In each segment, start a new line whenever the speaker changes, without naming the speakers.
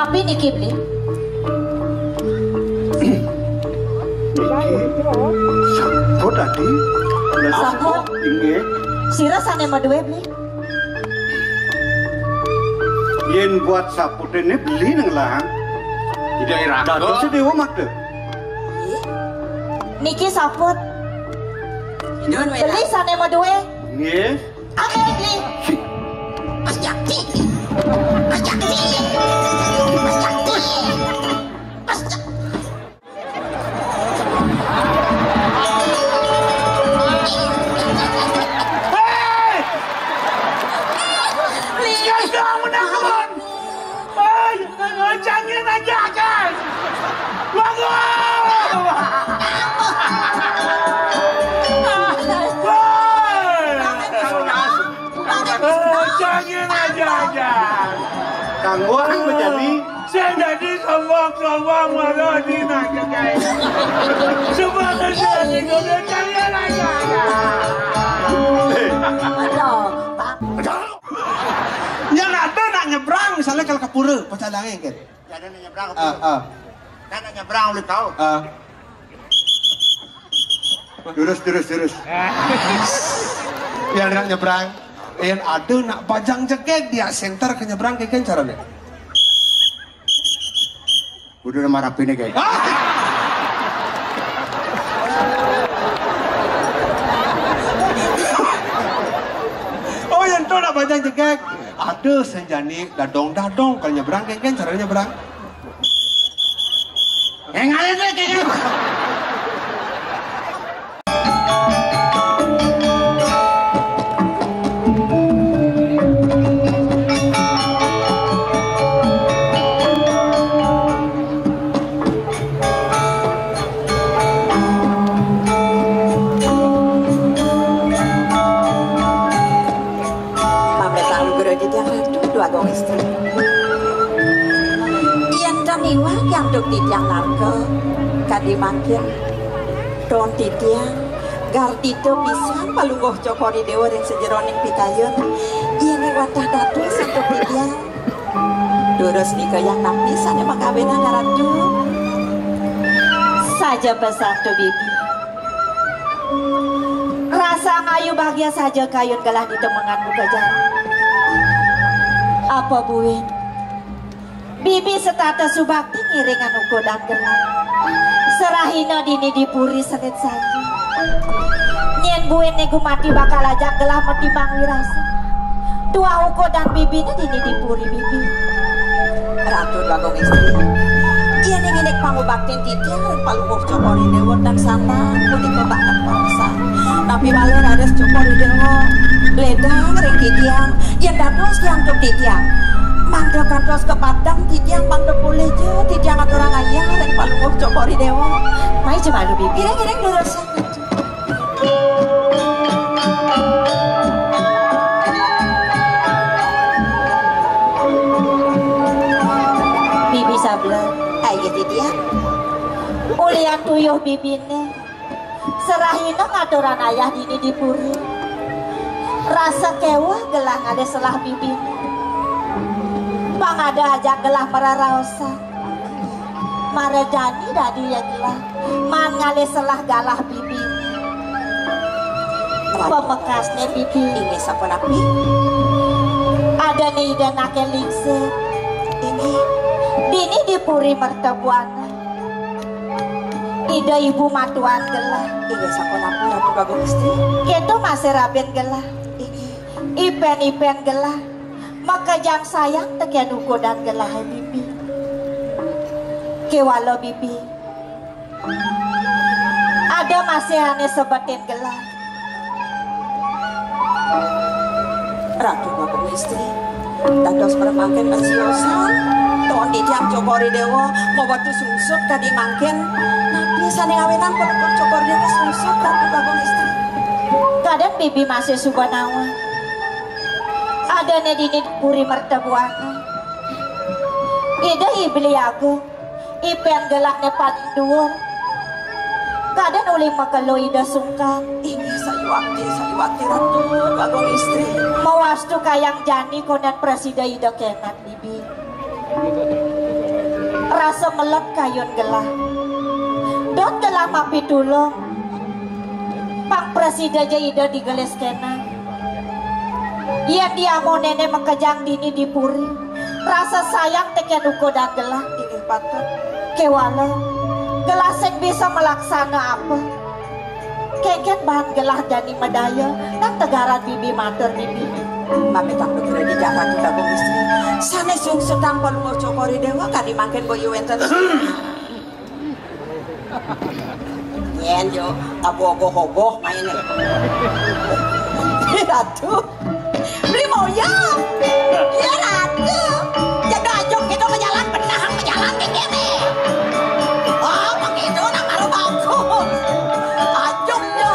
Tapi niki beli.
Samput tadi.
Samput.
Inggih.
Sira sane madue beli.
Yen buat saput ini beli nang lahang.
Di daerah
Dados
ke.
dewa mak deh.
Niki saput. Beli sane madue.
Nggih.
Ame beli. Mas Jakti. Mas Jakti. Mas Jakti. Mas Jakti.
Kamu menakutkan. Ay, ngacangin aja kan. Ngacangin aja.
Kanggo kan menjadi
Saya jadi sombong walau di naga guys. Semua terjadi ngacangin aja.
Yang ada nak nyebrang misalnya kalau ke pura pecalangnya kan.
Jangan nyebrang ke pura. Kan nyebrang oleh kau.
Terus.
Yang nak nyebrang, yang ada nak bajang cekek dia center ke nyebrang kayak kan caranya.
udah marah pini guys.
Oh yang tu nak bajang cekek, ada senjani dadong kalau nyebrang kayak kan caranya nyebrang.
Ngalir deh kayak
duk titiang narko kadi makin don titiang gartito pisan palunggoh cokori dewa yang sejeroning pitayun ini watah datu santo titiang durus nika yang napisan emang kabenan ratu saja pesan tu bibi rasa ngayu bahagia saja kayun galah di temengan buka jalan apa buin bibi setata subakti ngiringan uko dan gelang serahina dini dipuri senit saja nyen buin nego mati bakal ajak gelah metimbang wirasa dua uko dan bibinya dini dipuri bibi ratu bagong istri iya nih nek pangubaktin titiang palungguh cokori dewa dan sana kuning banget bangsa tapi balen ada cokori dewa ledang ring titiang yang dados yang tuk titiang mangga kantos ke Padang titiang mangga boleh je titiang aturan ayah reng palungguh cokori dewa mai cuma lu bibi reng lurus bibi sabla ayo titiang ulian tuyuh bibine serahina ngaturan ayah dini dipuri rasa kewah gelang ada selah bibine bang ada aja gelah meraraosa marajani dadi ya gelah mangale selah galah bibi pemekasnya bibi ini siapa nabi ada nih dan akel lingse ini dini dipuri mertebuana ida ibu matuan gelah ini siapa nabi ratu bagong istri keto masih raben gelah ini ipen gelah maka jangan sayang tekian uko dan gelah bibi kewalo bibi ada masih aneh sebatin gelah ratu bagong istri dados permangkin persiosan tahun di tiang cokori dewa mau batu susut kadi mangkin nabi sani ngawinan pelukun cokori dewa susut ratu bagong istri kadang bibi masih subanawa ada dini puri mertebuana ida ibli aku ipen gelaknya panduan kadang uli makalo ida sungkan ini sayuwakti ratu bagong istri mawastu kayang jani konan presida ida kemat bibi rasa melot kayun gelah. Dot gelah mapi tulung. Pak Presiden Jaida digeles kena. Ia dia mau nenek makajang dini dipuri. Rasa sayang teken uko dan gelah tinggi patut. Kewala gelah sing bisa melaksana apa? Keket bahan gelah dani medaya dan tegaran bibi mater bibi. Mami tak berkira di Jakarta kita istri. Sana sungsung tanpa lu cokori dewa kan dimakan boyu enten. Yen yo abogo-hogo mainnya. Ratu. Beli moya. Ya ratu. Jaga ajong gitu menjalan benahang menjalan kayak gini. Oh begitu nak malu bagus. Ajongnya.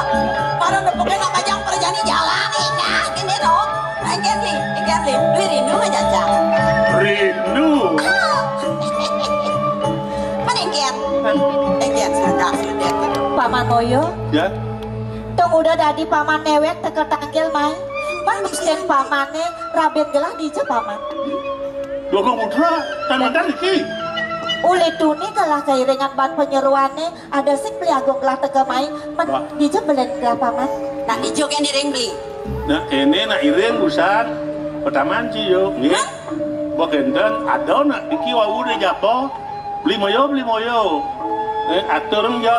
Baru nepuknya nak bajang perjani jalan nih. Nah gini dong. Enggan nih. Beli rindu aja cang.
Rindu.
Mana enggan? Enggan sudah. Paman Moyo.
Ya.
Tong udah dadi paman newek tekel tangkil main. Man misten pamane raben gelah dija paman.
Logo putra tanah iki.
Uli tuni gelah kairingan ban penyeruane ada sing beli agung gelah teke main. Man dija belen gelah paman. Nak dijo kan diring beli.
Nah ini nak iring usan pertamaan sih yo. Nggih. Bagenden ada nak iki wau de japo. Beli moyo. Aturung yo.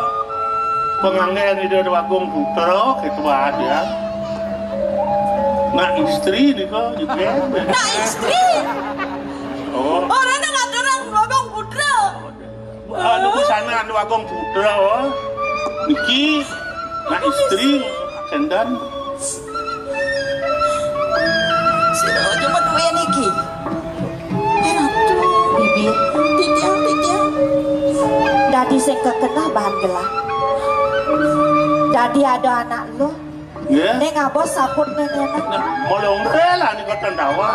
Pengangen di Wagung Putra ketua ya. Nah istri nih kok juga.
Nah istri.
Oh.
Orang nak aturang Wagung Putra.
Nunggu sana di Wagung Putra. Oh. Niki. Nah istri kendan.
Sino cuma dua niki. Bibi. Tidiang. Dadi sing kekenah bahan gelah. Jadi ada anak lo,
Ya.
neng abos saput nenek.
Nah, molong rela nih kau tandawa.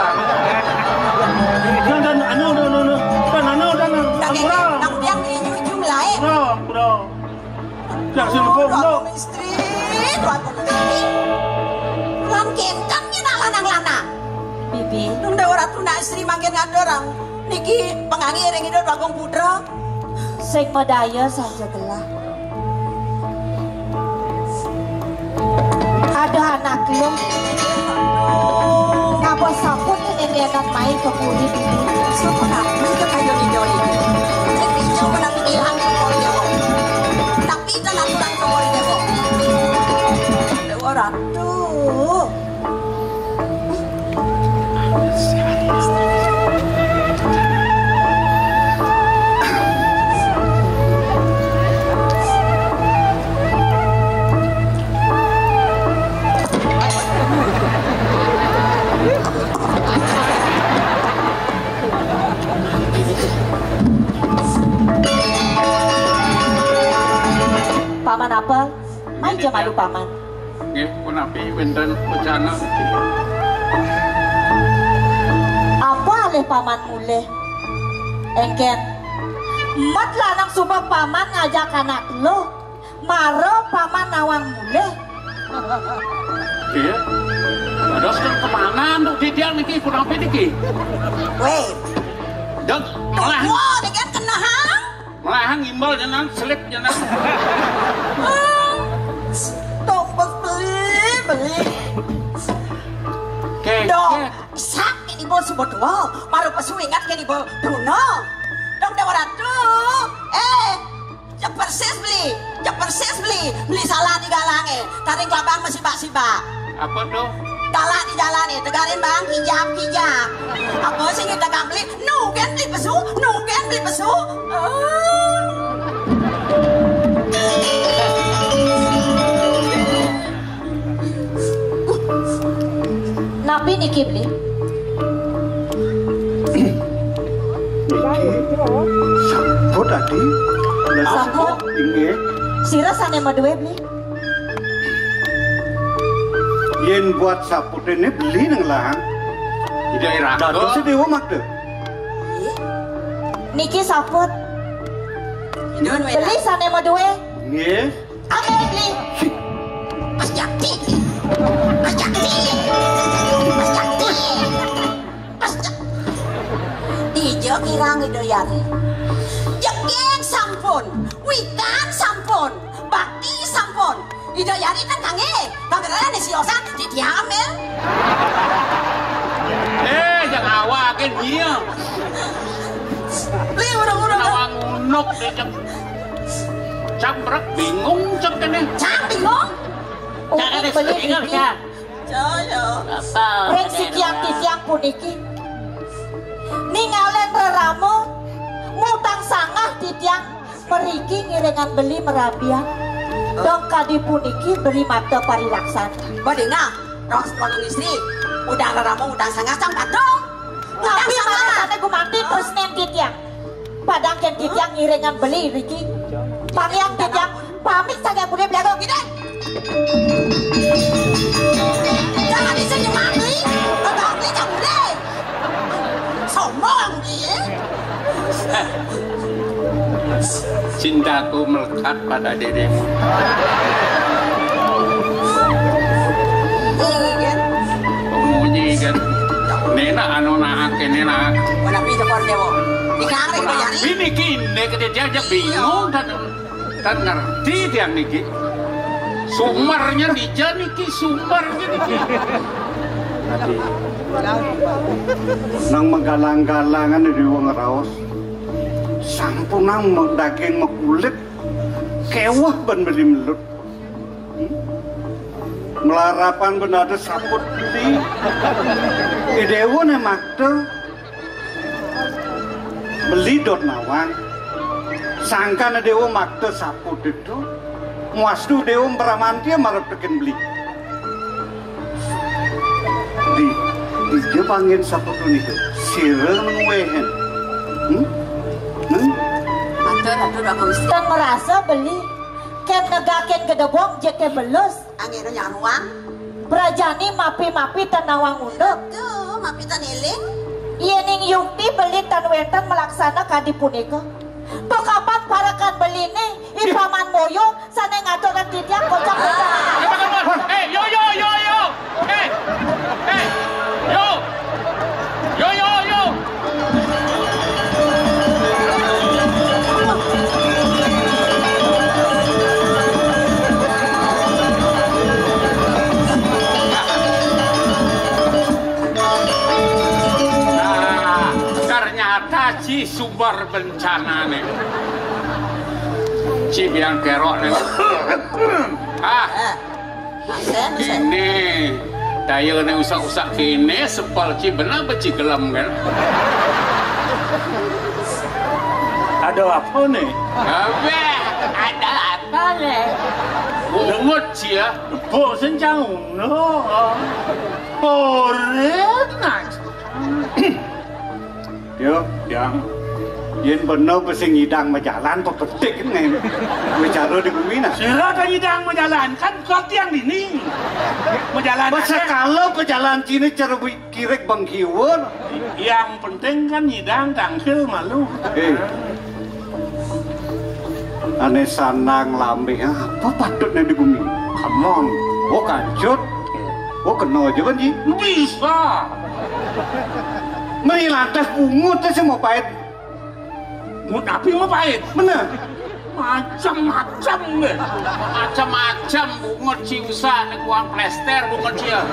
Dan anu.
Nang biang di ujung lain.
Bro. Yang silpon lo.
Istri, lan kentangnya nak lanang-lanang. Bibi, nung dewara tu nak istri makin ngadorang. Niki pengangiring hidup Wagung Putra. Sing medaya saja gelah. Ada anak lo ngabos saput nenek main ke kulit ini siapa nak mereka kayu dijoli tapi coba nak bilang kembali dewo tapi jangan pulang kembali dewo dewo ratu paman apa? Main jam adu paman.
Nggih, punapi wonten bencana iki.
Apa alih paman mulih? Engken. Mat lanang subah paman ngajak anak lo. Maro paman nawang mulih.
Iya. Terus kemana untuk didiang niki punapi niki?
Weh,
Dok, malah
wah dengan kenahang.
malah ngimbal jenang selip jenang.
Tombak beli.
Kek.
Dong, sak ini bos sebut wow. Maru pesu ingat kan ibu Bruno. Dong dewa ratu. Persis beli. Beli salah di galange. Taring kelabang masih bak-sibak.
Apa tuh?
Galak di jalan nih, tegarin bang, kijap. Apa sih kita gak beli? Nugen beli pesu. Napi niki beli?
Saput tadi.
Saput?
Inggih.
Sira sane madue beli?
Yen buat saput ini beli nang lahang.
Di daerah
Dado sih dewa mak deh.
Niki saput. Beli sane madue?
Inggih.
Ame beli? Mas Jakti. Ijo kirang itu yari.
sampun, wikan sampun, bakti sampun. Ida yari kan kange, pangeran si Osan diambil.
Jangan awakin dia.
Urang-urang.
Nawang unuk deh cek. Camprek bingung cek kan nih.
Bingung?
Jangan tinggal ya.
Jaya.
Rek sikiang titiang puniki. Ningalen reramu, mutang sangah titiang meriki ngiringan beli merabian. Dong kadi puniki beri mata parilaksana.
Badina, ros suami istri, udang reramu udang sangat sampai dong.
Tapi mana sana gue mati terus nen titiang. Padang ken titiang ngiringan beli Riki. Pangyang titiang pamit saja boleh belaga gini.
Jangan disini mati, bakti jangan boleh. Sombong dia.
Cintaku melekat pada dirimu. Bunyi kan. Nena anu naake nena.
Mana pinjam dewo. Dikangre bayari.
Ini kini ketika dia bingung dan ngerti dia niki. Sumarnya dia niki sumarnya niki.
Nang menggalang-galangan di wong raos. Sampun nang daging mekulit kewah ben beli melut. Melarapan benada saput di idewo ne makte beli dot nawang sangka ne dewo makte saput itu muasdu dewo beramantia marap tekin beli di dia pangin saput itu sireng wehen
Atur bagus.
Dan merasa beli ken negaken gedebong jeke belus.
Angin nyaruang.
Berajani mapi-mapi tanawang undek.
Tuh, mapi taniling.
Iya ning yukti beli tan wenten melaksana kadi punika. Tuh kapan parakan beli nih ipaman moyo sana ngatoran titiang kocak kocak.
Yo. Ci sumber bencana nih. Ci biang kerok nih. Ini daya nih usak-usak kini sepal ci benar beci gelam kan.
Ada apa nih?
Ada apa nih? Dengut ci ya.
Bosan jauh no. Boret
Yo, yang yen bener pesing ngidang majalan pepetik nih. Bicara di bumi nah.
Sira kan ngidang majalan kan kok yang dini. Majalan.
Masa kalau pejalan Cina cara kirek bangkiwon.
Yang penting kan ngidang tangkil malu.
Aneh sanang lambe apa patutnya di bumi? Come on. Oh kancut. Oh kena aja kan Ji?
Bisa.
Mei lantas bungut tuh semua pahit.
Mut api mau pahit.
Bener.
Macam-macam deh.
Macam-macam bungut ci usah nih uang plester bungut ci ya.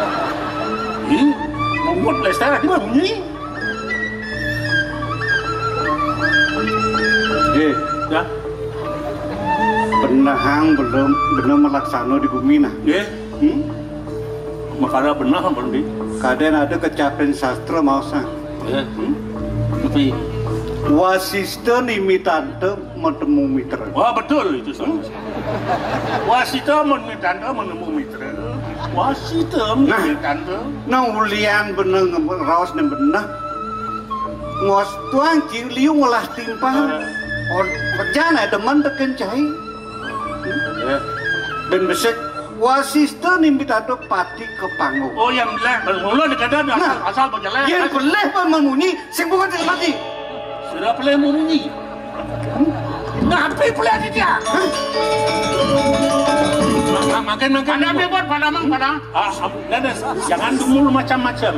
Bungut plester di mana bunyi? Ya.
Benahang belum melaksana di bumi nah.
Makanya benar kan Bandi.
Kadang ada kecapen sastra mau sang.
Tapi
wasista nimitante menemu mitra.
Wah betul itu soalnya. Wasita menmitante menemu mitra. Wasita menmitante.
Nah ulian bener raos nih bener. Ngos tuang cing liu ngolah timpang. Or berjana demen teken cai. Ben besek wasista nimitante pati kepangu.
Oh yang bilang bermula dikatakan asal berjalan.
Yang boleh memunyi, sing bukan sing mati.
Sudah boleh memunyi. Ngapain boleh dia? Makan.
Pada buat pada mang pada.
Jangan dumul macam-macam.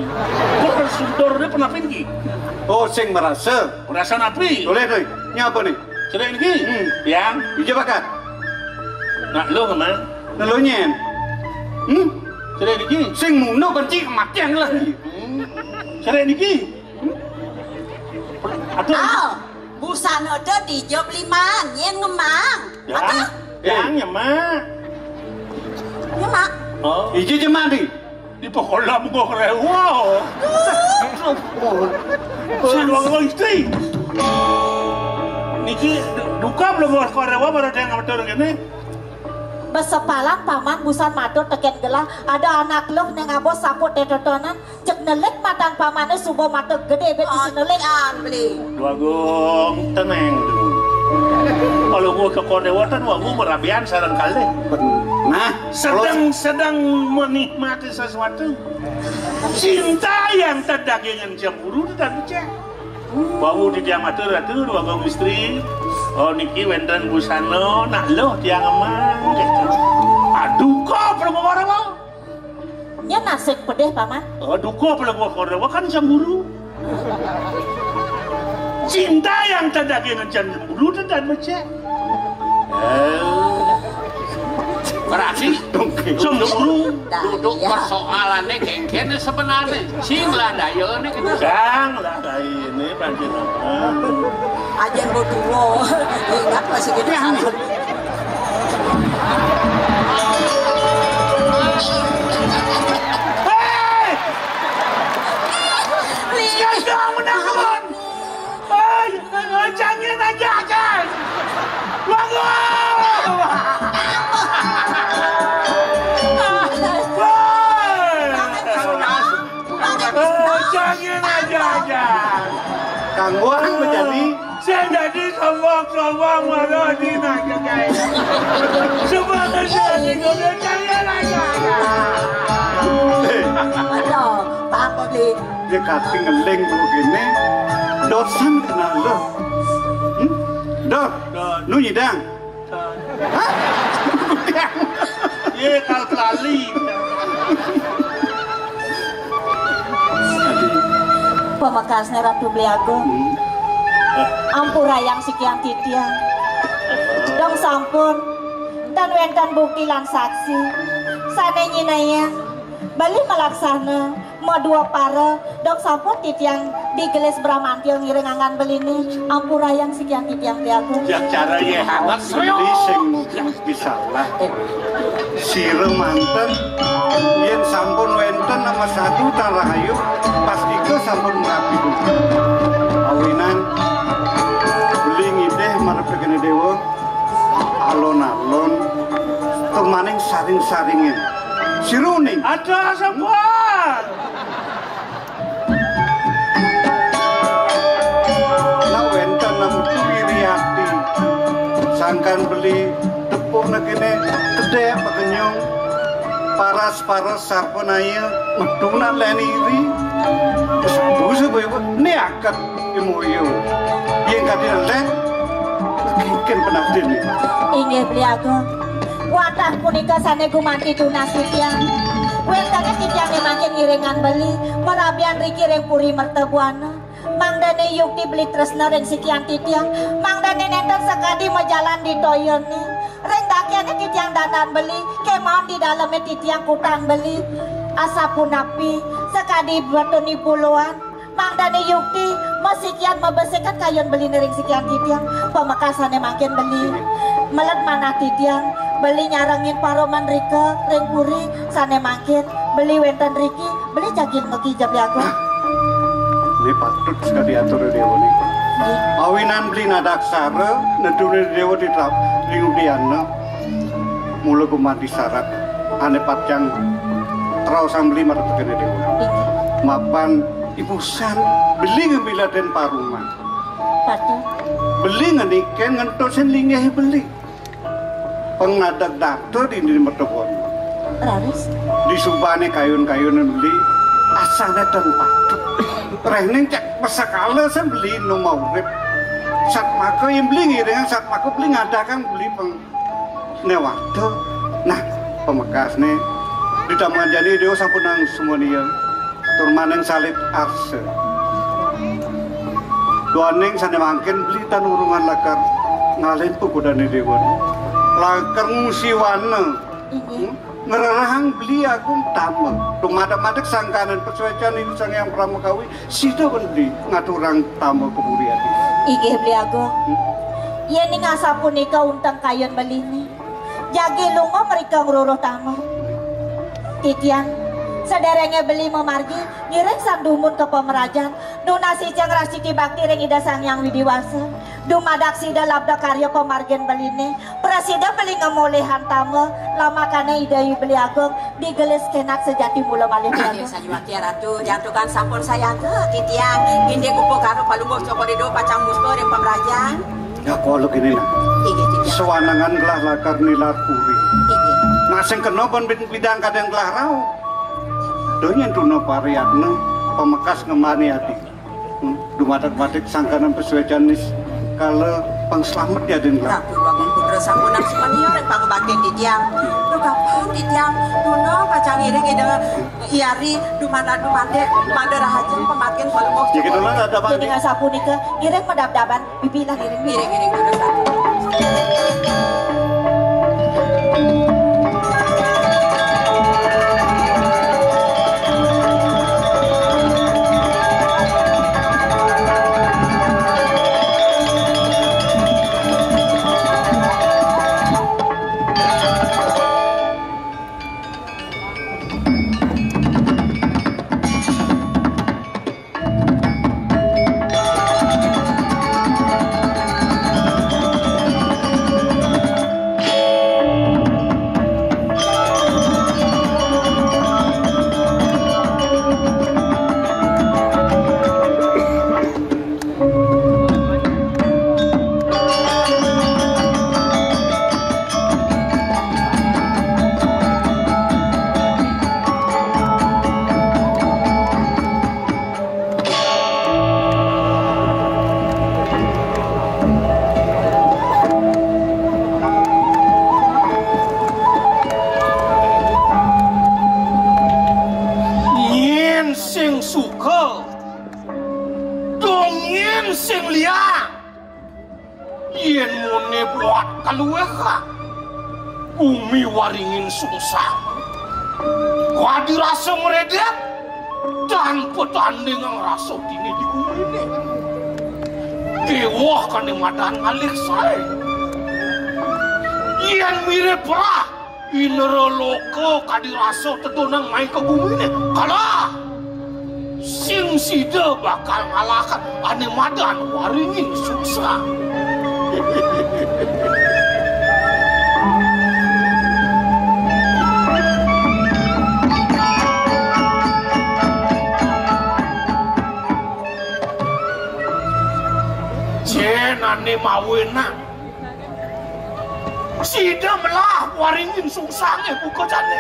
Bersudor dia pernah tinggi.
Oh sing merasa.
Merasa napi.
Boleh tuh. Nyapa nih?
Cerai niki. Yang
Ija bakat.
nak lo kemana?
Nelonyen.
Cerai niki.
Sing muno benci kematian lah.
Cerai niki. Atuh.
Busana ada di job 5 nyen ngemang. Atuh.
Yang nyemak.
Nyemak.
Oh.
Ija jemandi.
Di pokolam gua kerewa. Saya istri. Niki duka belum gua kerewa baru ada yang ngatur gini.
Besepalan paman busan matur teken gelah ada anak lo neng abos saput detotonan cek nelek matan pamannya subuh matur gede bet isi nelek
beli.
Dua gong teneng dulu. Kalau gua ke Kodewatan gua merabian sarang kali.
Nah,
sedang menikmati sesuatu. Cinta yang terdagingan cemburu dan becek. Bawu di tiang matur atuh dua gong istri. Oh niki wenten busano nak lo tiang emang gitu. Aduh kok perlu orang mau.
nya nasik pedeh paman.
Aduh kok perlu gua kan cemburu. Cinta yang terdagingan cemburu dan becek.
Berarti
Cemburu
duduk persoalannya kengkene sebenarnya sing lah dayane kita
Sang lah ini panjang apa?
Ajen bodoh. Ingat masih gitu sana.
Hei! Sekarang menakutkan. Jangan aja kan. Jangan aja.
Kang Wang menjadi
Saya jadi sombong waduh di naga guys. Semua terjadi gue jangan aja.
Aduh, Pak Beli.
dia kati ngeleng begini. Dosan kenal lo. Dot, nu nyidang. Hah?
Ye kal kelali.
Pemekasnya Ratu Bliago ampura yang sekian titian dong sampun dan wenten bukti lan saksi sane nyinaya bali melaksana mau dua para dong sampun titian digelis bramantil ngirengangan belini ampura yang sekian titian Bliago
Ya cara ye hangat
Jadi sing bisa lah. Sirem manten, yen sampun wenten nama satu tarahayu, pas tiga sampun merapi. Awinan, beli ngideh marah begini dewa, alon-alon, kemaning saring-saringin. Siruning,
ada semua.
nah wenten nam Wiriati, sangkan beli tepung negene gede pekenyong paras sarpon aja meduna leniri sabu sebayu ini akad imuyo yang kadina len mungkin penafsir nih
inggih Bliago watah punika sane gumanti tunas titian wentane titian makin ngiringan beli merabian riki reng puri mertebuana mangdane yukti beli tresna reng sekian titian mangdane nenten sekadi mau jalan di toyone reng dakiannya titiang dandan beli kemauan di dalamnya titiang kutan beli asapun api sekadi batoni puluhan mangdane yukti masikian membesikan kayon beli nering sekian titiang pemekasannya makin beli melet mana titiang beli nyarangin paroman rika reng puri sane makin beli wenten riki beli jagin ngegijab yago
ini patut sekali atur dewa nih awinan beli nadaksara nedune dewa di ringudiana mula kumati syarat ane patjang terau sambeli marah begini dewa mapan ibu san beli ngemila den paruman
patu
beli ngeniken ngentosin lingahi beli pengadak dakter di mertebon
raris
di subane kayun-kayunan beli asane dan patut rening cek pesakala saya beli no mau rip saat maka yang beli ngiringan saat maka beli ngadakan beli peng newado nah pemekas nih di taman jadi dia sampun nang semua dia turmaning salib arse doaning sana mangkin beli tan urungan lakar ngalen pukudane dewa langkeng siwana ngerahang beli agung tamu tumadak-madak sangkanan persuacan ini sang yang pramukawi sida bendi ngaturang tamu keburian
Ige beli agung iya nih ngasapu nika untang kayon balini jagi lungo mereka ngururuh tamu titian sadaranya beli memargi ngiring sang dumun ke pemerajan donasi jang rasiki bakti ring ida sang yang widiwasa dumadak sida labda karya pemargen belini presida beli ngemulihan tamu lama kane ida beli agung digelis kenak sejati mula malih
Ayo sayuan tia ratu jantukan sampun sayang ke titian ginde kupo karo palungguh cokodido pacang musto ring pemerajan
ya kalau gini lah
Ige titian
sewanangan gelah lakar nilar puri
Ige
nasing kena pun bidang kadang gelah rau donya duno pariatna pemekas ngemani hati dumadak-madak sangkanan pesuejanis kalau pangselamat ya den gelah
Ratu ruangan putera sampunan semanio rek pangebaken titian lu kapan titian duno pacang iring ida iari dumanda rahaja pemakin palungguh
ya gitu lah ada
jadi ngasapu nika ngiring medap-daban bibilah ngiring
iring duno satu
Umi waringin sungsang wadi rasa meredet dan petanding yang rasa dini di bumi ini dewa kan yang madan alik saya yang mirip perah inere loko kadi rasa tedonang main ke bumi ini kalah sing sida bakal ngalahkan ane madan waringin sungsang nane mawena sida melah waringin sungsangnya buka jane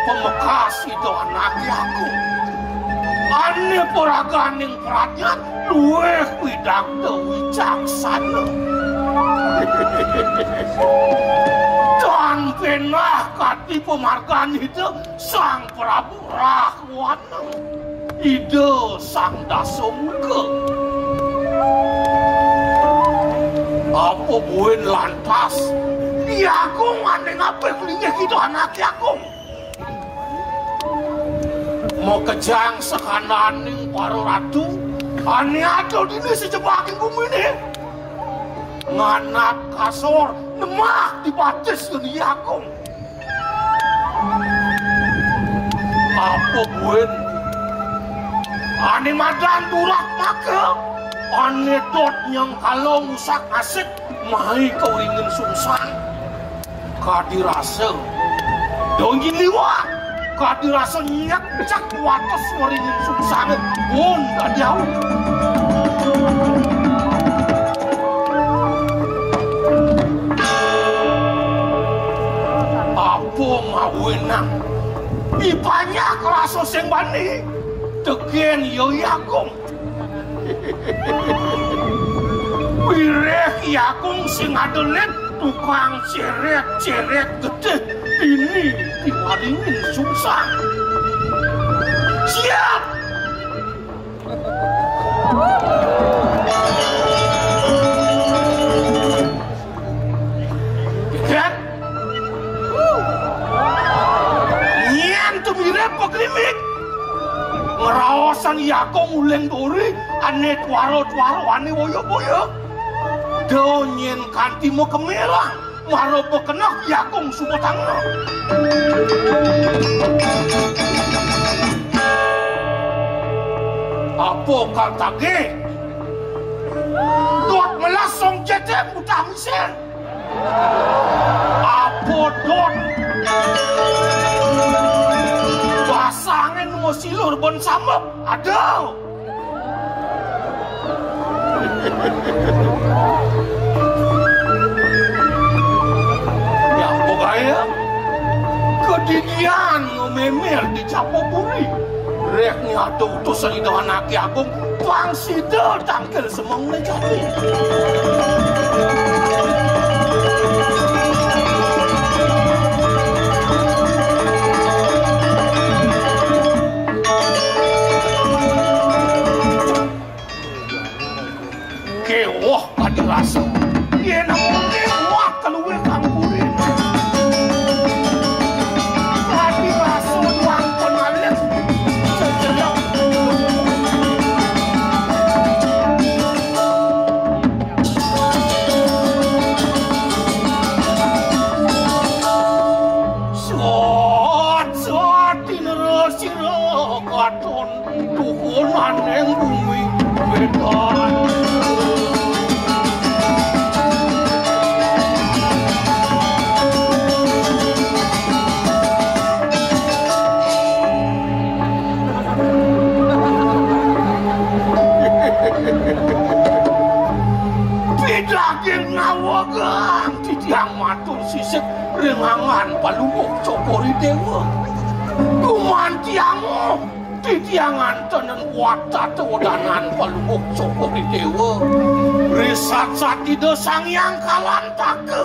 pemekas itu anaknya aku ane poraganing peratnya luweh widang wicaksana dan penah kati pemargan itu sang Prabu Rahwana ide sang Dasamuka apa buin lantas ya aku aneh ngapa belinya gitu anaknya aku mau kejang sekananing para ratu aneh ada dini sejebakin bumi ini nganat kasor nemah dibatis dunia aku apa buin aneh madan durak maka anedot yang kalau musak asik mahai kau ingin sungsang kadirasa dongin liwa kadirasa nyakcak watas waringin sungsang pun gak jauh apa mawenang ipanya kerasa sing bani tegen yoyagong wireh yakung sing adelet tukang ceret-ceret gede ini diwaringin sungsang siap ane twaro-twaro ane woyo-woyo donyen kanti mo kemerah maro bekenak yakong subotangno apa kaltage dot melasong jete mutamisen apa dot pasangan mau silur bon sama ada ya pokoknya kedidian memel di Capopuri reknya ada utusan idahan aki agung pangsida tangkel semang jadi wah ada rasa dia namanya wah kalau gue kampurin ada rasa uang penalit sejelak suat tinerosiro katon tuhunan yang bumi bedan Bidaging ngawagang titiang matur sisik rengangan palumuk cokori dewa kumantiamu titiangan tenen wata tewodanan palumuk cokori dewa risat sati desang yang kalan take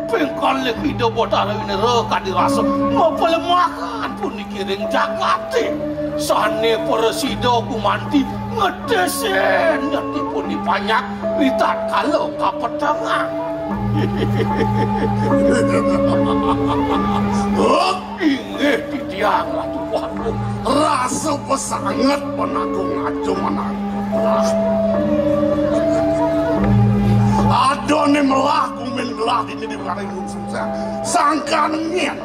pengkol lebih dobotara winere kadirasa mepelemahkan pun dikiring jagate sane peresido kumanti ngedesen nanti pun dipanyak ritat kalau kapetangan ingeh titiang latu waduh rasa pesangat penagung ajo menanggung adone melaku mengelah ini di belakang susah sangka nengin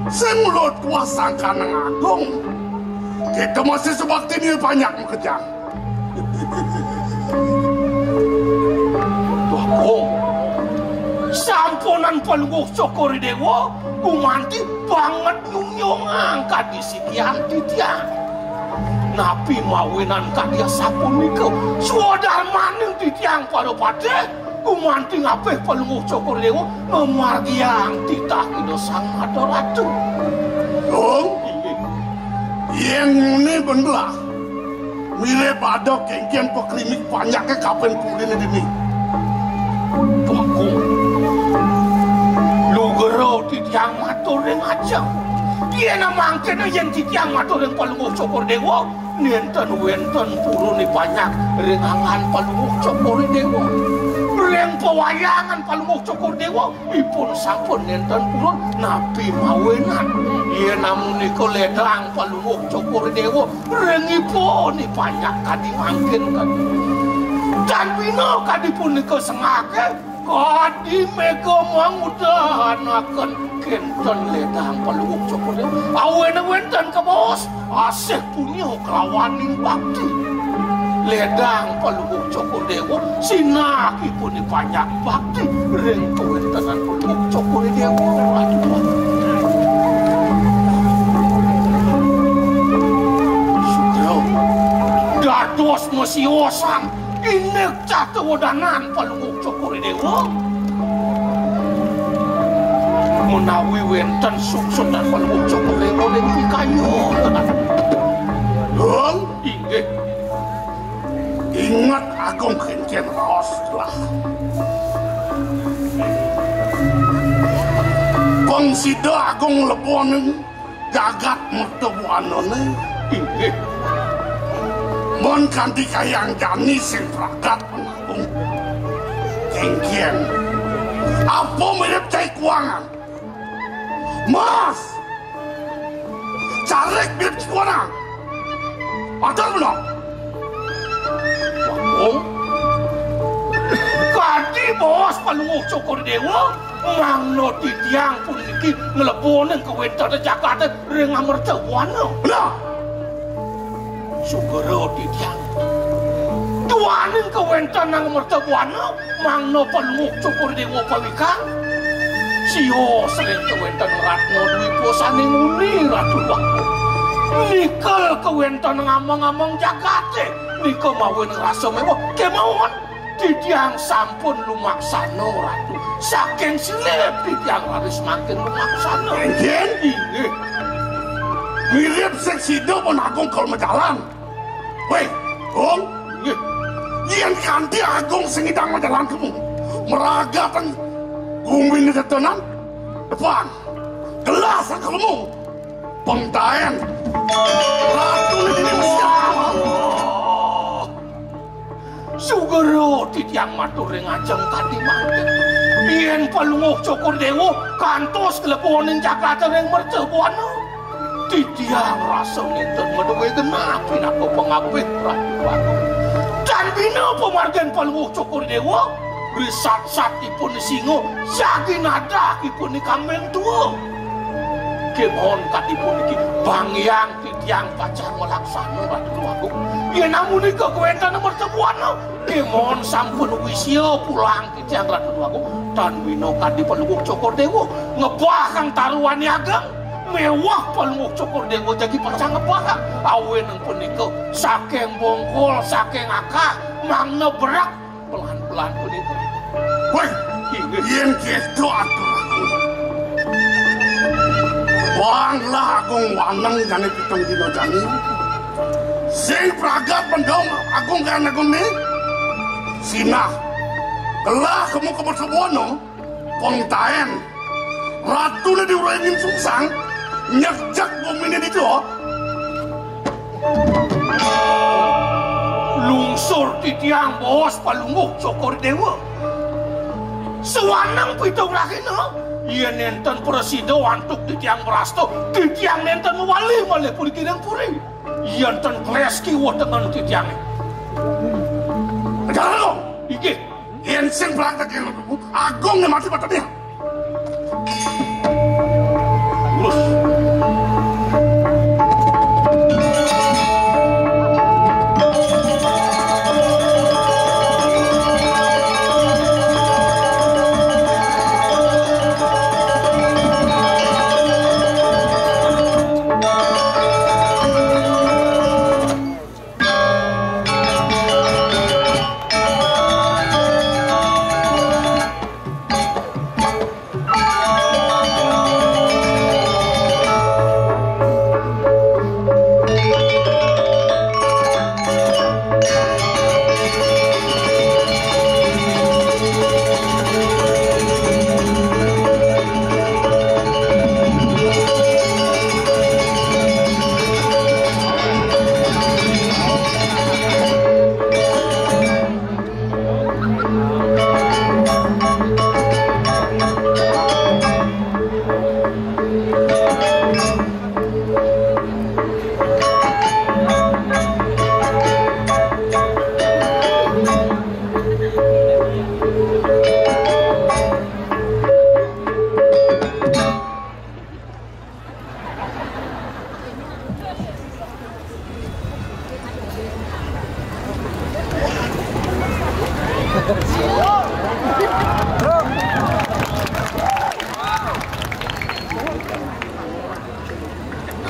semulut kuasa sangka nengagung kita masih sebakti ini banyak mengejar Tuh sampunan pelungguh cokori dewa kumanti banget nyung angkat di sikian titiang napi mawinan kadia sapun nike suadar maning titiang pada pate kumanti ngapeh pelungguh cokori dewa memargiang titah ido sang adoratu yang ini bener mirip ada kengkian pekrimik banyaknya kapan kulin ini tuaku lu gerau titiang matur yang aja dia namang kena yang titiang matur yang palunguh cokor dewa nenten wenten puru ni banyak rengangan palunguh cokor dewa reng pewayangan palunguh cokor dewa ipun sampun nenten puru napi mawenan dia namun niko ledang palunguh cokor dewa reng ipun ni banyak kadi mangkin kadi dan bina kadi pun niko sengake kadi mega mangudahan akan kenten ledang palunguh cokor dewa awena wenten ke bos asih punya kelawaning bakti ledang palunguh cokor dewa sinaki pun banyak bakti reng kewentenan palunguh cokor dewa sugro dados mesiosan inek catewodanan palunguh cokor dewa menawi wenten suksun dan palunguh cokor dewa dan pikayo inggih ingat agung kencen roslah kongsida agung leboning jagat mertubuanone inggih mon kanthi kayang jani sing pragat menanggung kengkian apa mirip cai kuangan mas carek mirip kuangan ada belum palunguh cukur dewa mangno titiang pun iki ngelebonen ke wentar Jakarta dengan mertuana lah sugero titiang tuanin ke wentar nang mertuana mangno palunguh cukur dewa pawika siho sering ke wentar ratno dwi posane nguni ratu waktu nikel ke wentar ngamang-ngamang Jakarta nikel mawin rasa mewah kemauan titiang sampun lumaksana ratu saking silip titiang harus makin lumaksana
Jen mirip seksido pun Agung kalau menjalan weh Gong yang kanti Agung sengidang menjalan kamu meragakan gumbin di tetenan depan gelas kamu pengtaen ratu ini mesiam sugero titiang matur ngajeng tadi mangke yen palunguh cukur dewa kantos keleponin Jakarta yang mercebuana titiang rasa nenten medewe genap pinako pengabih ratu waktu dan bina pemargen palunguh cukur dewa risat-sat ipun singo saking nada ipun kameng tua kemohon katipun iki bangyang titiang pacar melaksana ratu waktu ya namun ini kewentan mertemuan kemohon sampun wisya pulang titiang ratu waktu dan wino kadi palunguh cukur dewa ngebahang taruhan niagang mewah palunguh cukur dewa jadi pacar ngebahang awen yang punika saking bongkol saking akah mangna berak pelan-pelan punika weh yen gitu atur wanglah Agung waneng jane pitung dino jani sing pragat pendong Agung kan Agung ni sinah gelah kamu ke Mersebuana pengtaen ratu na diurengin sungsang nyekjak bumini itu
lungsur titiang bos palunguh cukur dewa sewanang pitung lagi no iya nenten presiden wantuk titiang merasto titiang nenten wali malah puri kirang puri iya nenten kleski wah dengan titiang
jangan lo
iki
yang sing praktek yang Agung yang mati batanya
terus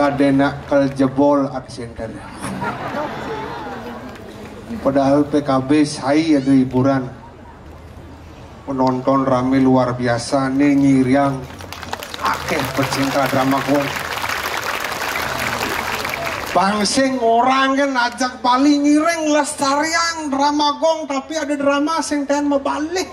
kadena keljebol aksenter. Padahal PKB saya ada hiburan, penonton rame luar biasa nih nyiriang akeh pecinta drama gong. Bangsing orang kan ajak paling ngiring lestarian drama gong tapi ada drama sing ten mebalik.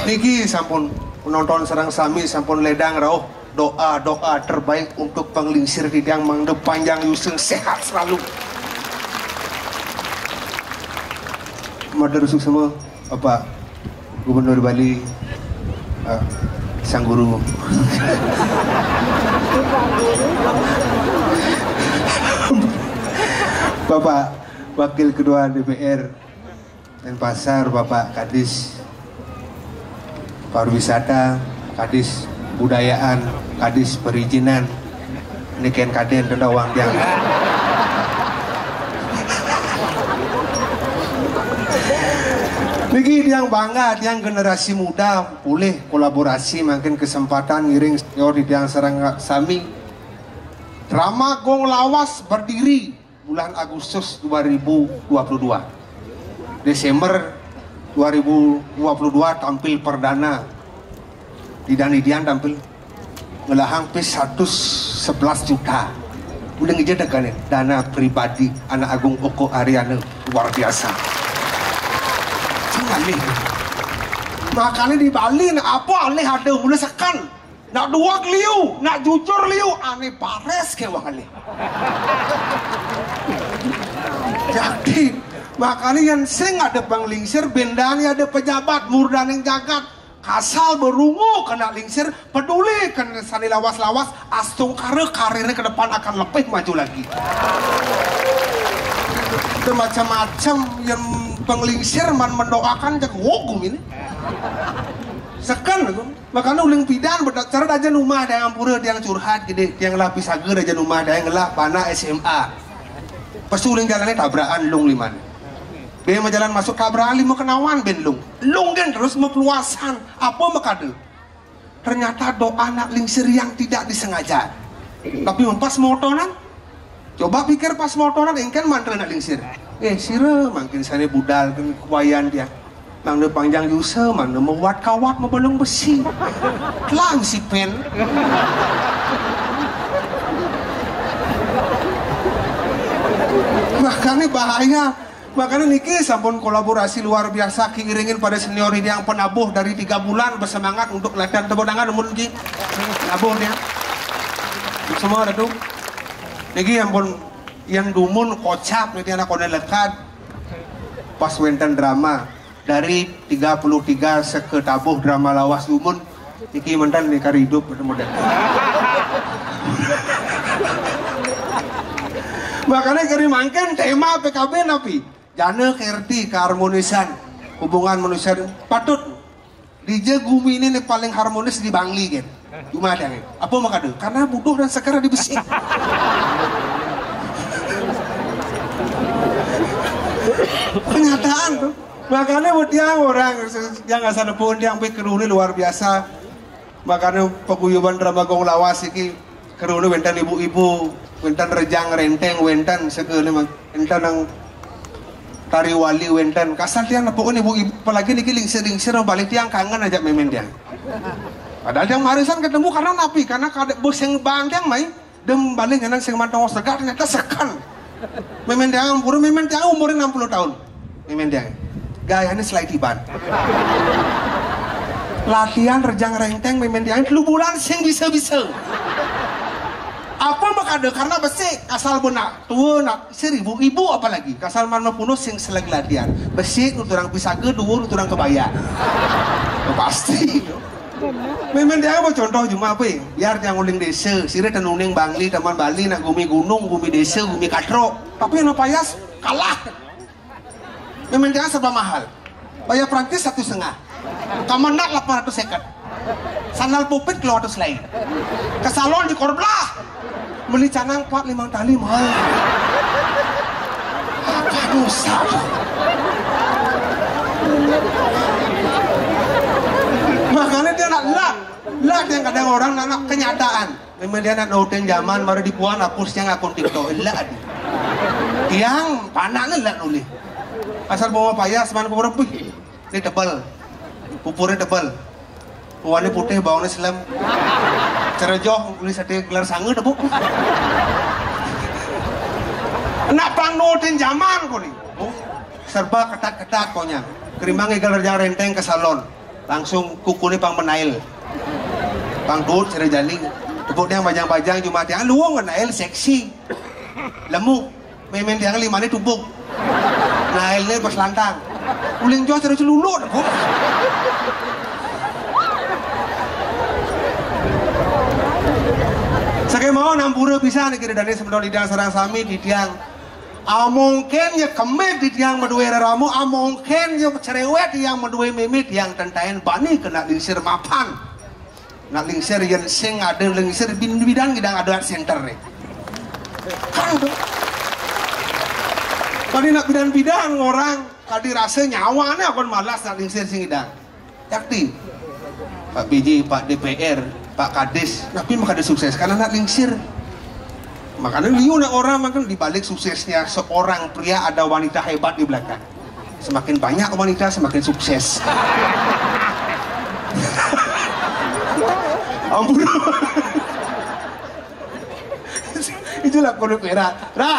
Niki sampun penonton serang sami sampun ledang rauh doa terbaik untuk penglingsir hidang mangde panjang yusung sehat selalu. Matur sama Bapak Gubernur Bali, sang guru. Bapak Wakil Ketua DPR Denpasar Bapak Kadis Pariwisata, Kadis Budayaan, Kadis Perizinan, ini kian kaden tenda uang tiang. Niki yang bangga, yang generasi muda boleh kolaborasi, makin kesempatan ngiring senior di tiang Serang Sami. Drama Gong Lawas berdiri bulan Agustus 2022. Desember 2022 tampil perdana. Didan tampil ngelahang pis 111 juta. Udah ngejada kan dana pribadi anak Agung Oko Ariana luar biasa. Nih. Makanya di Bali nak apa alih ada mulai sekan nak dua liu nak jujur liu aneh pares ke wakali. Jadi makanya yang sing ada panglingsir bendani ada pejabat murdan yang jagat kasal berungu kena lingsir peduli kena sani lawas-lawas astung karirnya ke depan akan lebih maju lagi. Itu macam-macam yang penglingsir mendoakan jak hukum ini sekan makanya uling pidan cara aja rumah ada yang pura yang curhat gede yang lapis agar aja rumah ada yang ngelak panah SMA pas uling jalannya tabrakan lung liman dia mau jalan masuk tabrakan lima kenawan ben lung kan terus mau peluasan apa makade ternyata doa anak lingsir yang tidak disengaja tapi pas motonan coba pikir pas motonan ingkan mantra anak lingsir sira makin sana budal kan kewayan dia mana panjang yusa mana mewat kawat membelung besi lang si pen makanya bahaya makanya niki sampun kolaborasi luar biasa kiringin pada senior ini yang penabuh dari 3 bulan bersemangat untuk latihan tebadangan namun niki penabuh dia semua ada tuh niki yang pun yang dumun kocap nanti anak kode lekat pas wenten drama dari 33 seketabuh drama lawas dumun iki mentan nikah hidup model makanya kari mangken tema PKB napi jana kerti keharmonisan hubungan manusia patut DJ Gumi ini paling harmonis di Bangli kan cuma ada apa makanya karena buduh dan sekarang dibesik kenyataan tuh makanya buat yang orang yang nggak sana pun yang keruni luar biasa makanya paguyuban drama Gong Lawas ini keruni wentan ibu-ibu wentan rejang renteng wentan segala wentan yang tari wali wentan kasar tiang napokon ibu-ibu apalagi niki lingsir-lingsir balik tiang kangen aja memen dia padahal yang marisan ketemu karena napi karena kadek boseng bandang mai dem balik ngenang sing mantong segar ternyata sekan memen dia umurnya 60 tahun memen dia gayanya selai tiban latihan rejang renteng memen dia 3 bulan sing bisa-bisa apa makanya karena besi asal benak tua nak 1000 ibu apalagi kasal mana punuh sing selagi latihan besi nuturang pisaga dua nuturang kebaya pasti memang dia mau contoh cuma apa ya biar yang uling desa sire tenuning Bangli teman Bali nak gumi gunung gumi desa gumi katro tapi yang payas kalah memang dia serba mahal bayar Prancis 1,5 kamenak 800 seket sandal pupit keluar atas lain ke salon di korblah beli canang 4-5 tali mahal apa dosa makanya dia nak lak yang kadang orang nak kenyataan memang dia nak nonton zaman baru dipuan hapus yang akun TikTok lak yang panaknya lak nulis asal bawa payas mana pupur pih ini tebal pupurnya tebal warna putih bawangnya selam cerejoh nulis ada gelar sangga debu nak pang nonton zaman kau nih serba ketat-ketat konya kerimang gelar jang renteng ke salon langsung kukunya pang menail pang dut cere jaling tepuk yang bajang-bajang cuma tiang luang menail seksi lemu memen tiang 5 ni tubuk nailnya pas lantang uling jauh cere celulu saya mau nampura bisa nih kira dari sebelum di Serang Sami di tiang Mungkin ya kemet di tiang medue ramu, mungkin ya cerewet yang medue mimit yang tentayan bani kena lingsir mapan. Nak lingsir yang sing ada lingsir bidang gidang ada center nih. Kan tuh. Tadi nak bidang orang tadi rasa nyawanya akan malas nak lingsir sing gidang. Yakti Pak BJ, Pak DPR, Pak Kades, tapi maka ada sukses karena nak lingsir. Makanya liu nak orang makan dibalik suksesnya seorang pria ada wanita hebat di belakang. Semakin banyak wanita semakin sukses. Ampun. Itulah kode perak. Ra.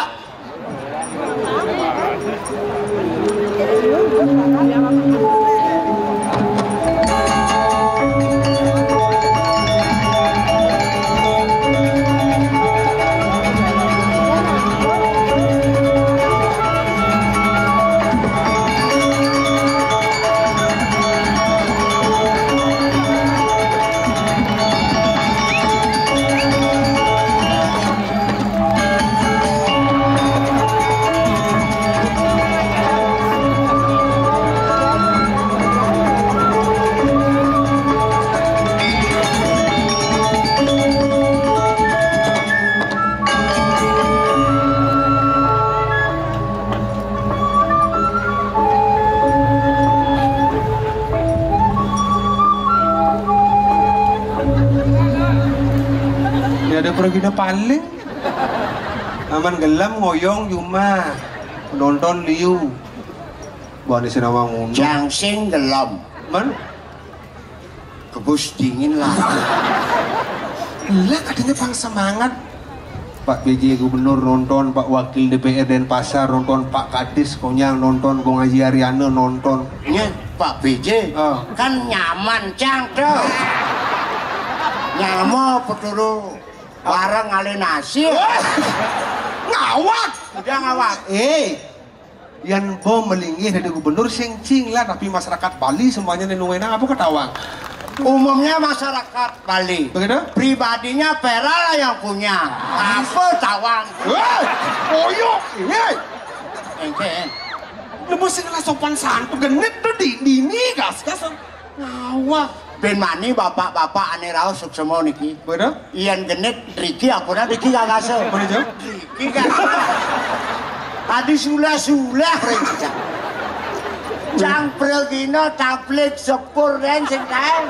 Kita paling aman gelam ngoyong cuma nonton liu buat di sini wangun
jangsing gelam
man
kebus dingin lah
lah katanya pang semangat Pak PJ Gubernur nonton, Pak Wakil DPR Denpasar nonton, Pak Kadis Konyang nonton, Bung Haji Ariana nonton
ya Pak PJ kan nyaman cang tuh nyamo peturu barang ngale nasi
ngawat
udah ngawat
yang bom melingih dari gubernur singcing lah tapi masyarakat Bali semuanya nenuenang apa ketawang
umumnya masyarakat Bali
begitu
pribadinya Pera lah yang punya apa tawang
koyok
engke
lepas segala sopan santun genit tuh di ini gas ngawat
ben mani bapak-bapak ane raos semua niki.
Bener?
Ian genit Riki apuna Riki gak ngasih.
Bener?
Riki gak. Adi sulah-sulah rencang. Cang pregino tablet sepur dan sing kae.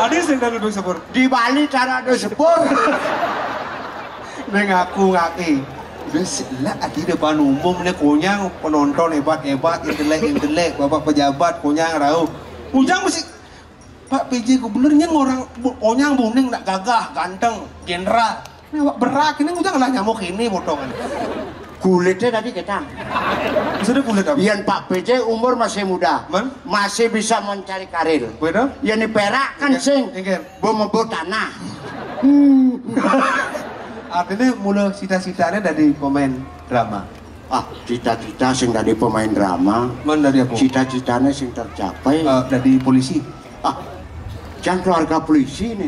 Adi sing dan duduk sepur.
Di Bali cara ada sepur.
Neng aku ngaki. Lah adi depan umum nih konyang penonton hebat-hebat intelek bapak pejabat konyang rauh. Konyang mesti Pak PJ Gubernurnya orang onyang buning nak gagah, ganteng, jenderal. Ini awak berak ini udah lah nyamuk ini potongan.
Kulitnya tadi ketang.
Sudah kulit apa?
Yang Pak PJ umur masih muda, masih bisa mencari karir.
Betul?
Yang di Perak kan sing bom tanah.
Artinya mulai cita-citanya dari pemain drama.
Cita-cita sing dari pemain drama.
Mana dari apa?
Cita-citanya sing tercapai.
Dari polisi.
Jangan keluarga polisi nih.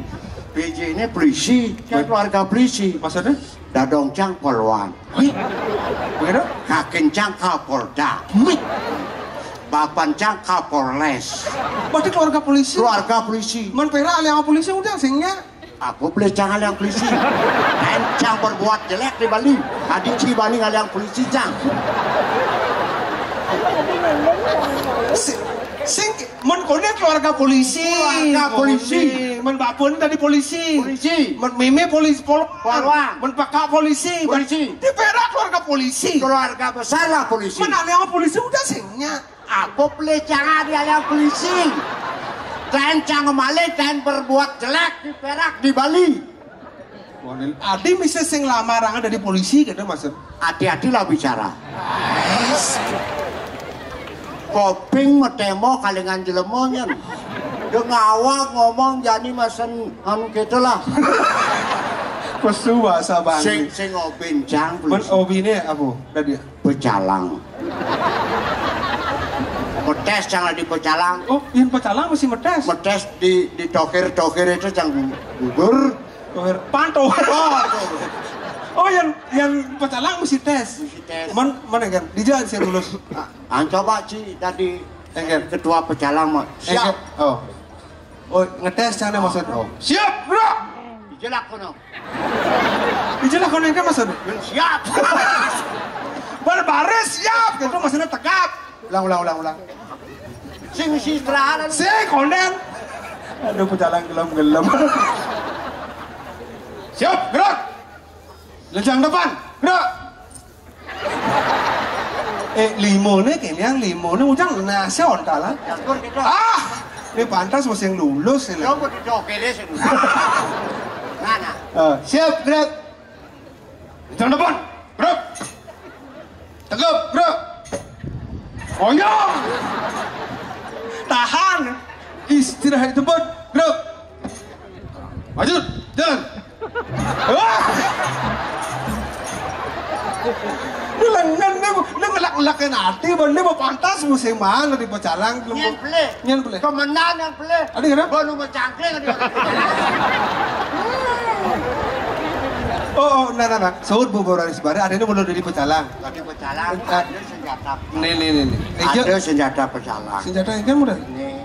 PJ ini polisi, jangan keluarga polisi.
Maksudnya?
Dadong cang polwan.
Begitu?
Kakencang kapolda. Bapan cang kapolres.
Berarti keluarga polisi?
Keluarga polisi.
Man Pera aliang polisi udah singnya.
Aku pelecang aliang polisi. Kencang berbuat jelek di Bali. Adik Cibani aliang polisi cang.
Sing men kone keluarga polisi.
Keluarga polisi.
Men bapun tadi polisi.
Polisi.
Men meme polisi
polwan.
Men pakak polisi.
Polisi.
Di Perak keluarga polisi.
Keluarga besar lah polisi.
Men aliang polisi udah singnya.
Aku pelecang aliang polisi. Kencang malik dan berbuat jelek di Perak di Bali.
Adi bisa sing lamarangan dari polisi gitu maksud.
Hati-hatilah bicara. Koping metemo kalingan jelemonnya. Dia ngawak ngomong jadi mesen anu gitu lah.
Pesu bahasa Bali.
Sing obincang.
Men obine apa? Tadi
pecalang. Metes jangan di pecalang.
Oh, yang pecalang masih metes.
Metes di tokir itu jangan gugur.
Tokir pantau. Oh yang pecalang mesti tes.
Mesti tes.
Mana kan? Dijawab saya lulus.
Coba Ci tadi
Engger.
ketua pecalang mah. Siap.
Oh. Oh, ngetes sana maksud. Oh. Siap, bro.
Dijelak kono.
Dijelas kono kan maksud.
Siap.
Baris siap. Gitu maksudnya tegap. Ulang.
Sing mesti istirahat.
Sing konden. Aduh pecalang gelem. Siap, gerak. Lejang depan, gerak. Limonnya kayaknya limonnya ujang nasi onta lah.
Jangan gitu.
Ini pantas masih yang lulus ini.
Coba dijoget sih. Mana?
Siap, gerak. Lejang depan, gerak. Tegap, gerak. Oyong. Tahan. Istirahat di tempat, gerak. Maju, jalan. Lu ngelak-ngelakin hati, bener mau pantas musim mana di pecalang.
Nyen beli. Kemenang yang beli.
Ada kena?
Baru mencangkling.
Oh, nah. Sahut bubur dari sebari, ada ini belum dari pecalang.
Tadi pecalang, ada senjata.
Nih.
Ada senjata pecalang.
Senjata yang kan mudah.
Nih.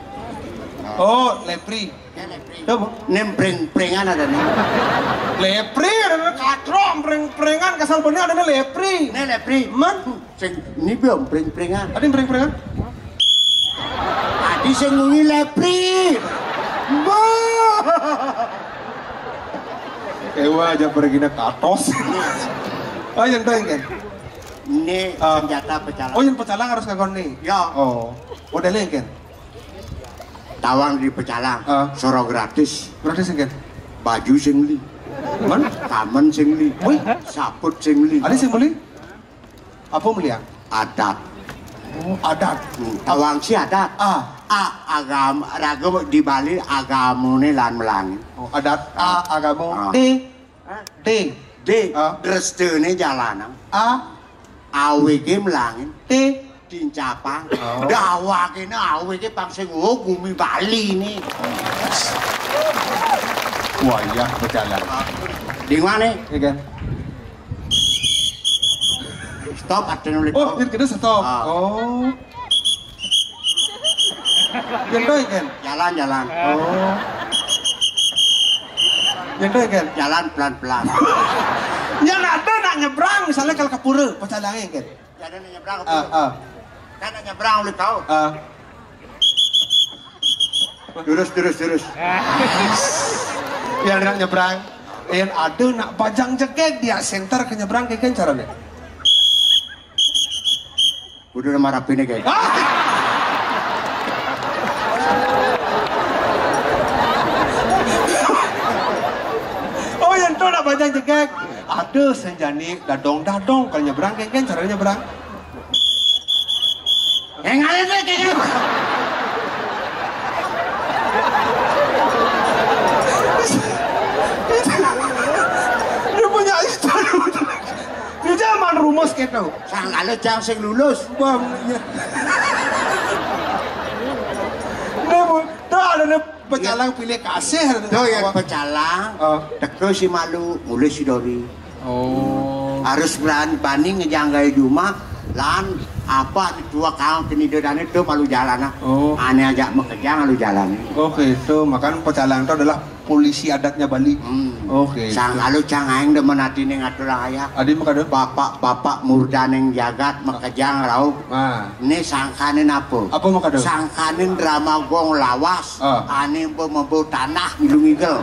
Oh, lepri.
Pring-pringan ada nih.
Lepri, ada katrom, pring-pringan, kasal bener ada lepri.
Ini lepri.
Man?
Ini belum pring-pringan.
Ada yang pring-pringan?
Tadi saya nguni lepri.
Ewa aja pergi nak katos. Oh, yang itu kan?
Ini senjata pecalang.
Oh, yang pecalang harus ngakon nih?
Ya.
Oh, udah lain kan?
Tawang di pecalang, soro gratis.
Gratis kan?
Baju sing li.
Man?
Taman sing li.
Wih,
saput sing li.
ada sing beli? Apa beli ya?
Adat.
Oh, adat.
Tawang si adat. Agama ragam di Bali agamune lan melangi.
Oh, adat agama. D.
Drestene jalanan. Awe ge melangin. Dincapang. Dawa kene awe ge pangsing bumi Bali ini.
Wah, iya berjalan.
Di mana?
Iya kan?
Stop ada nulis.
Oh, yang kedua stop. Oh. Yang kedua kan?
Jalan.
Oh. Yang kedua kan?
Jalan pelan-pelan.
Yang ada nak nyebrang misalnya kalau ke pura, pecalangnya kan?
Jadi nyebrang ke pura. Kan nyebrang oleh kau. Terus.
Yang nak nyebrang, yang ada nak pajang cekek dia center ke nyebrang kayak kan caranya?
Udah marah pini kayak.
Oh yang tu nak pajang cekek, ada senjani dadong kalau nyebrang kayak kan caranya nyebrang?
Yang ada tu kayak.
Dia punya istana. Dia zaman rumus gitu.
Sang ada jang sing lulus.
Bang, ya. Tuh ada pecalang pilih kasih.
Tuh yang pecalang. Teko si malu mulai si Dori.
Oh.
Harus berani ngejanggai rumah. Lan apa dua kawan kenidoran itu malu jalan.
Oh.
Aneh aja mengejar malu jalan.
Oke, itu makan pecalang itu adalah polisi adatnya Bali. Oke.
Sang alu cangaing demen hati ning atur ayak.
Adi makado
Bapak murdaning jagat makejang raup. Ini sangkanin apa?
Apa makado?
Sangkanin drama gong lawas. Ane membawa tanah ngilung-ngigel.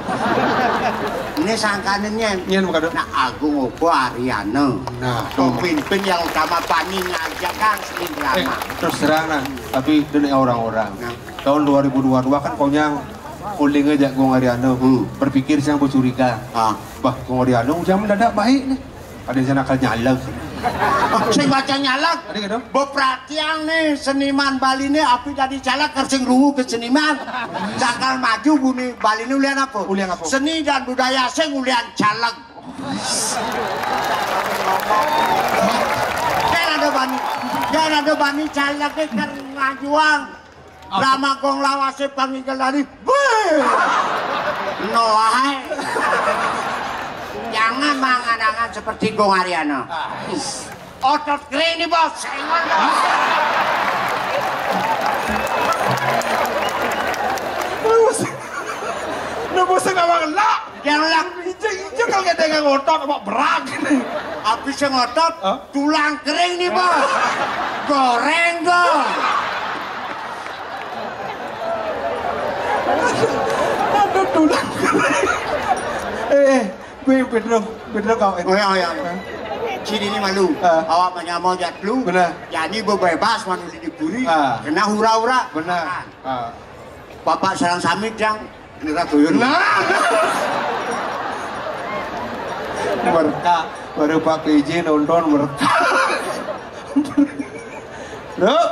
Ini sangkaninnya.
Nyen makado.
Nah Agung Opo Ariana.
Nah,
pemimpin yang utama pani ngajak kan seni drama.
Terus terang nah, tapi dunia orang-orang. Tahun 2022 kan konyang uling aja Gong Ariano berpikir siang bercuriga. Bah, Gong Ariano jangan mendadak baik nih. Ada yang nakal nyalak.
Saya baca nyalak.
Ada gitu?
Beperhatian nih seniman Bali nih api tadi calak kercing rungu ke seniman. Cakal maju bumi Bali ini ulian apa?
Ulian apa?
Seni dan budaya saya ulian calak. Kan ada bani calak nih kan ngajuang. Lama kong lawase panginggal dari. Noai. Jangan mangan-angan seperti Gong Ariana. Otot kering nih bos, sengon bos.
Nebus ngawang lak.
Yang lak
Injek kalau kita nggak ngotot apa berat ini.
habis ngotot tulang kering nih bos. Goreng dong.
Ada tulang kering. Gue Pedro kau.
Oh ya. Ciri ini malu. Awak banyak mau jat lu.
Benar.
Jadi bebas manu di diburi.
Ah.
Kena hura-hura.
Benar.
Bapak sarang samit yang nera tuyul.
Mereka baru Pak PJ nonton mereka. Loh,